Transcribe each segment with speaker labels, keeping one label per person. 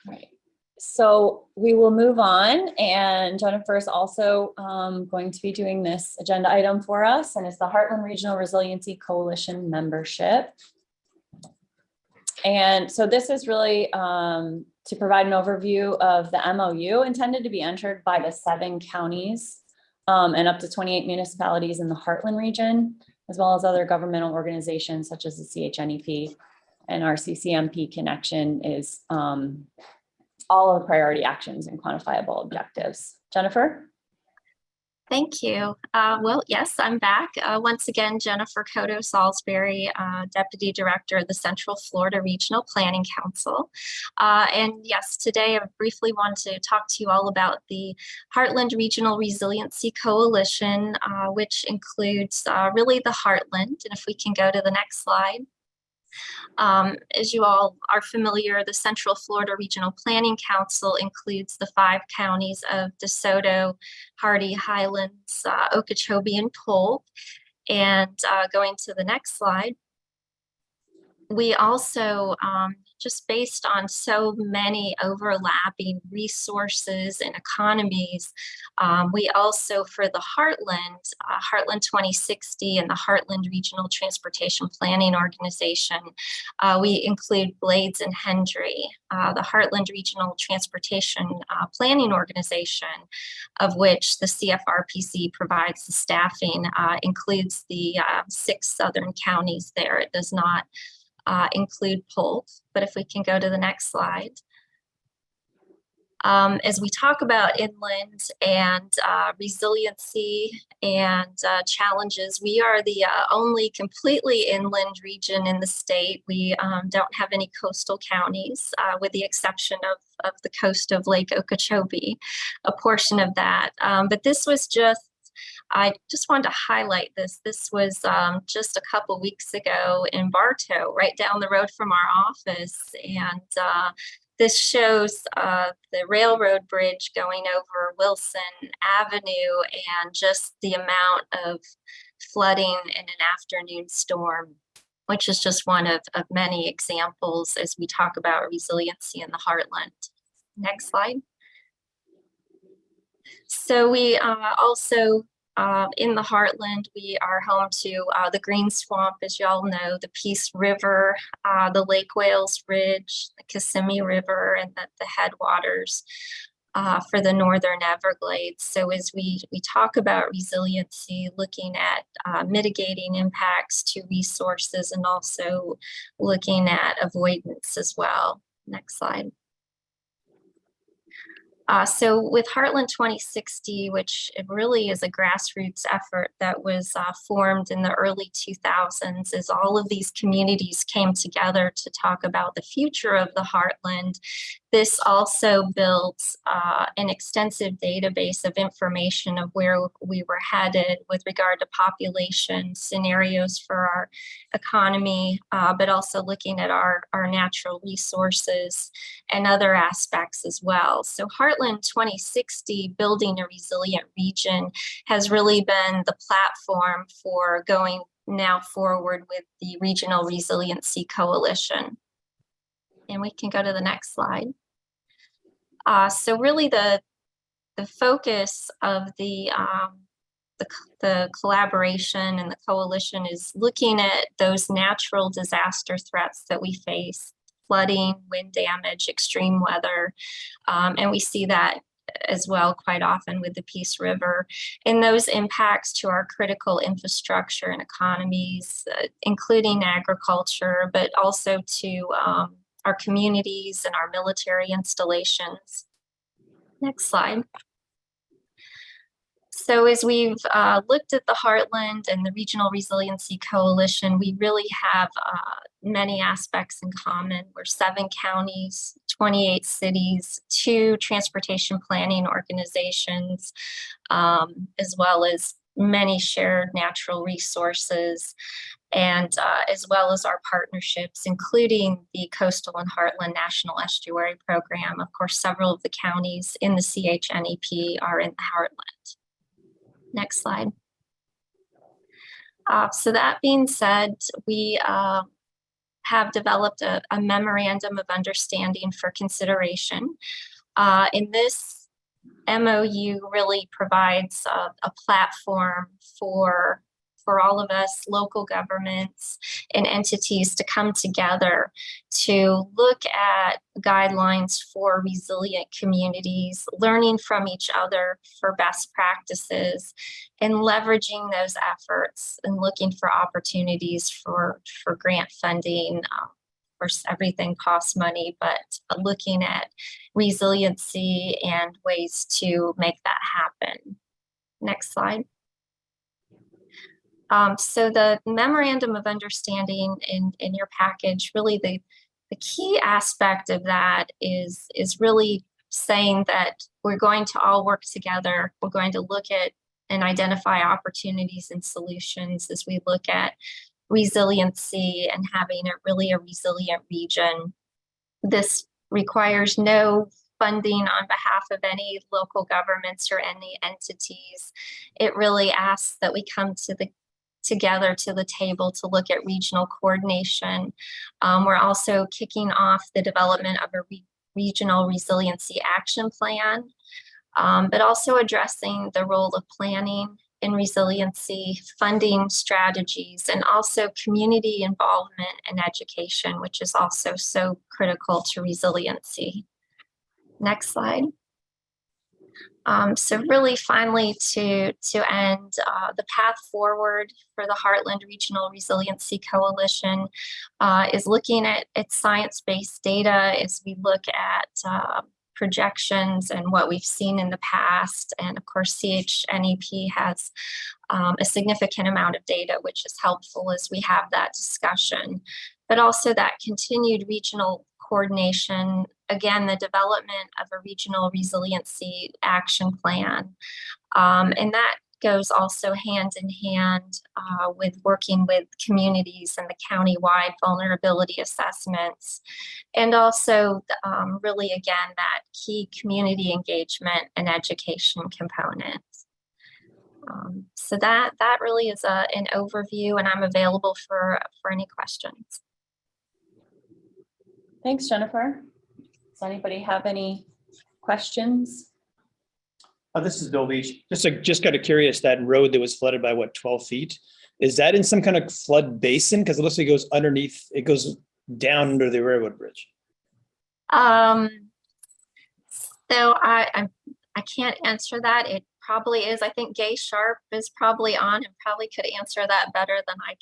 Speaker 1: Right. So we will move on, and Jennifer is also going to be doing this agenda item for us, and it's the Heartland Regional Resiliency Coalition membership. And so this is really to provide an overview of the MOU intended to be entered by the 7 counties and up to 28 municipalities in the Heartland region, as well as other governmental organizations such as the CHNEP. And our CCMP connection is all of the priority actions and quantifiable objectives. Jennifer?
Speaker 2: Thank you. Well, yes, I'm back. Once again, Jennifer Cotto Salisbury, Deputy Director of the Central Florida Regional Planning Council. And yes, today I briefly want to talk to you all about the Heartland Regional Resiliency Coalition, which includes really the Heartland. And if we can go to the next slide. As you all are familiar, the Central Florida Regional Planning Council includes the 5 counties of DeSoto, Hardee, Highlands, Okeechobee, and Polk. And going to the next slide, we also, just based on so many overlapping resources and economies, we also, for the Heartland, Heartland 2060 and the Heartland Regional Transportation Planning Organization, we include Blades and Hendry, the Heartland Regional Transportation Planning Organization, of which the CFRPC provides the staffing, includes the 6 southern counties there. It does not include Polk, but if we can go to the next slide. As we talk about inland and resiliency and challenges, we are the only completely inland region in the state. We don't have any coastal counties, with the exception of the coast of Lake Okeechobee, a portion of that. But this was I just wanted to highlight this. This was just a couple weeks ago in Bartow, right down the road from our office. And this shows the railroad bridge going over Wilson Avenue and just the amount of flooding in an afternoon storm, which is just one of many examples as we talk about resiliency in the Heartland. Next slide. So we also, in the Heartland, we are home to the Green Swamp, as y'all know, the Peace River, the Lake Wales Ridge, the Kissimmee River, and the headwaters for the Northern Everglades. So as we talk about resiliency, looking at mitigating impacts to resources and also looking at avoidance as well. Next slide. So with Heartland 2060, which it really is a grassroots effort that was formed in the early 2000s, as all of these communities came together to talk about the future of the Heartland. This also built an extensive database of information of where we were headed with regard to population, scenarios for our economy, but also looking at our natural resources and other aspects as well. So Heartland 2060, Building a Resilient Region, has really been the platform for going now forward with the Regional Resiliency Coalition. And we can go to the next slide. So really the focus of the collaboration and the coalition is looking at those natural disaster threats that we face: flooding, wind damage, extreme weather. And we see that as well quite often with the Peace River, and those impacts to our critical infrastructure and economies, including agriculture, but also to our communities and our military installations. Next slide. So as we've looked at the Heartland and the Regional Resiliency Coalition, we really have many aspects in common. We're 7 counties, 28 cities, 2 transportation planning organizations, as well as many shared natural resources, and as well as our partnerships, including the Coastal and Heartland National Estuary Program. Of course, several of the counties in the CHNEP are in the Heartland. Next slide. So that being said, we have developed a memorandum of understanding for consideration. In this MOU really provides a platform for all of us, local governments and entities, to come together to look at guidelines for resilient communities, learning from each other for best practices, and leveraging those efforts and looking for opportunities for grant funding. Of course, everything costs money, but looking at resiliency and ways to make that happen. Next slide. So the Memorandum of Understanding in your package, really the key aspect of that is really saying that we're going to all work together. We're going to look at and identify opportunities and solutions as we look at resiliency and having a resilient region. This requires no funding on behalf of any local governments or any entities. It really asks that we come together to the table to look at regional coordination. We're also kicking off the development of a regional resiliency action plan, but also addressing the role of planning in resiliency, funding strategies, and also community involvement and education, which is also so critical to resiliency. Next slide. So really finally to end, the path forward for the Heartland Regional Resiliency Coalition is looking at science-based data as we look at projections and what we've seen in the past. And of course, CHNEP has a significant amount of data, which is helpful as we have that discussion, but also that continued regional coordination, again, the development of a regional resiliency action plan. And that goes also hand in hand with working with communities and the county-wide vulnerability assessments. And also really, again, that key community engagement and education component. So that really is an overview, and I'm available for any questions.
Speaker 1: Thanks, Jennifer. Does anybody have any questions?
Speaker 3: This is Bill Beach. Just kind of curious, that road that was flooded by what, 12 feet? Is that in some kind of flood basin? Because it looks like it goes underneath, it goes down under the railroad bridge.
Speaker 2: So I can't answer that. It probably is. I think Gay Sharp is probably on and probably could answer that better than I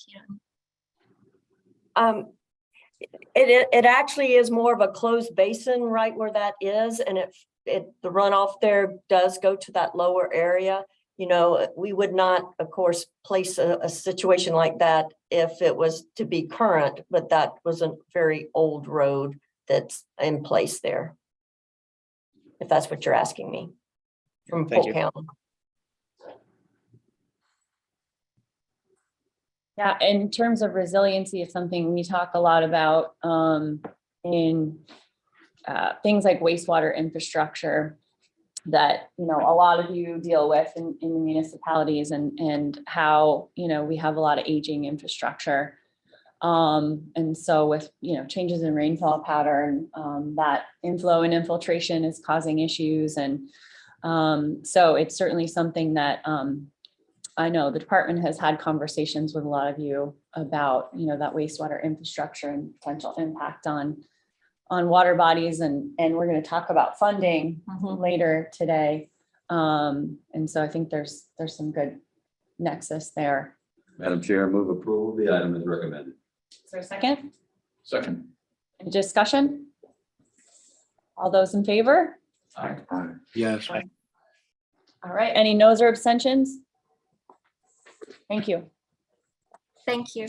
Speaker 2: can.
Speaker 4: It actually is more of a closed basin right where that is, and the runoff there does go to that lower area. You know, we would not, of course, place a situation like that if it was to be current, but that was a very old road that's in place there, if that's what you're asking me, from Polk County.
Speaker 1: Yeah, in terms of resiliency, it's something we talk a lot about in things like wastewater infrastructure that, you know, a lot of you deal with in the municipalities, and how, you know, we have a lot of aging infrastructure. And so with, you know, changes in rainfall pattern, that inflow and infiltration is causing issues. And so it's certainly something that I know the department has had conversations with a lot of you about, you know, that wastewater infrastructure and potential impact on water bodies. And we're going to talk about funding later today. And so I think there's some good nexus there.
Speaker 5: Madam Chair, move approval of the item as recommended.
Speaker 1: Is there a second?
Speaker 5: Second.
Speaker 1: Any discussion? All those in favor?
Speaker 5: Aye.
Speaker 3: Yes.
Speaker 1: All right. Any noes or abstentions? Thank you.
Speaker 2: Thank you.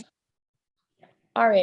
Speaker 1: All right.